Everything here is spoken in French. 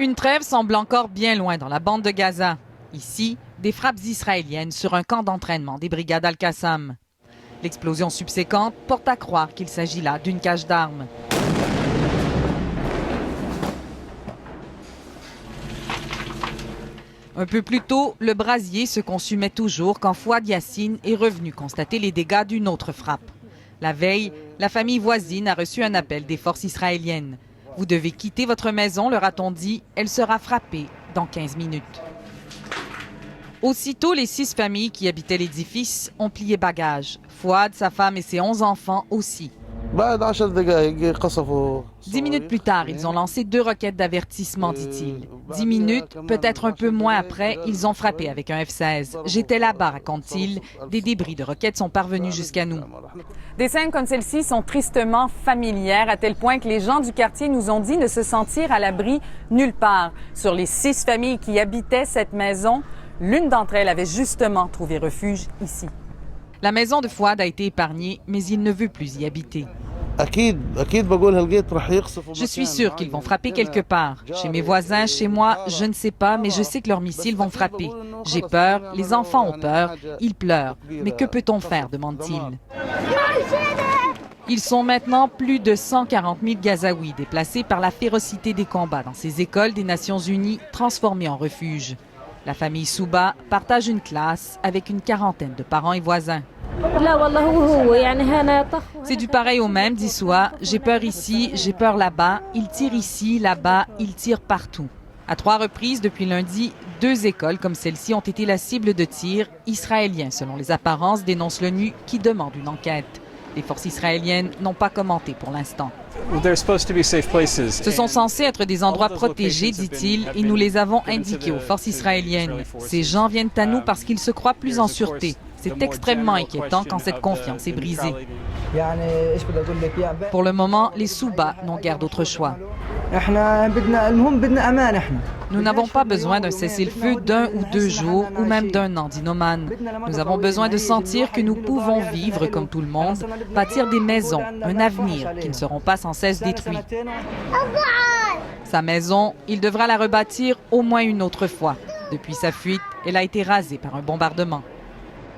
Une trêve semble encore bien loin dans la bande de Gaza. Ici, des frappes israéliennes sur un camp d'entraînement des brigades Al-Qassam. L'explosion subséquente porte à croire qu'il s'agit là d'une cache d'armes. Un peu plus tôt, le brasier se consumait toujours quand Fouad Yassine est revenu constater les dégâts d'une autre frappe. La veille, la famille voisine a reçu un appel des forces israéliennes. « Vous devez quitter votre maison », leur a-t-on dit. « Elle sera frappée dans 15 minutes. » Aussitôt, les 6 familles qui habitaient l'édifice ont plié bagages. Fouad, sa femme et ses 11 enfants aussi. 10 minutes plus tard, ils ont lancé 2 roquettes d'avertissement, dit-il. 10 minutes, peut-être un peu moins après, ils ont frappé avec un F-16. J'étais là-bas, raconte-t-il. Des débris de roquettes sont parvenus jusqu'à nous. Des scènes comme celle-ci sont tristement familières, à tel point que les gens du quartier nous ont dit ne se sentir à l'abri nulle part. Sur les 6 familles qui habitaient cette maison, l'une d'entre elles avait justement trouvé refuge ici. La maison de Fouad a été épargnée, mais il ne veut plus y habiter. Je suis sûr qu'ils vont frapper quelque part. Chez mes voisins, chez moi, je ne sais pas, mais je sais que leurs missiles vont frapper. J'ai peur, les enfants ont peur, ils pleurent. Mais que peut-on faire, demande-t-il. Ils sont maintenant plus de 140 000 Gazaouis déplacés par la férocité des combats dans ces écoles des Nations Unies transformées en refuge. La famille Souba partage une classe avec une quarantaine de parents et voisins. C'est du pareil au même, dit Soua. J'ai peur ici, j'ai peur là-bas. Ils tirent ici, là-bas, ils tirent partout. À 3 reprises depuis lundi, 2 écoles comme celle-ci ont été la cible de tirs israéliens, selon les apparences, dénonce l'ONU qui demande une enquête. Les forces israéliennes n'ont pas commenté pour l'instant. Ce sont censés être des endroits protégés, dit-il, et nous les avons indiqués aux forces israéliennes. Ces gens viennent à nous parce qu'ils se croient plus en sûreté. C'est extrêmement inquiétant quand cette confiance est brisée. Pour le moment, les Souba n'ont guère d'autre choix. Nous n'avons pas besoin d'un cessez-le-feu d'1 ou 2 jours ou même d'1 an, dit Noman. Nous avons besoin de sentir que nous pouvons vivre comme tout le monde, bâtir des maisons, un avenir qui ne seront pas sans cesse détruits. Sa maison, il devra la rebâtir au moins une autre fois. Depuis sa fuite, elle a été rasée par un bombardement.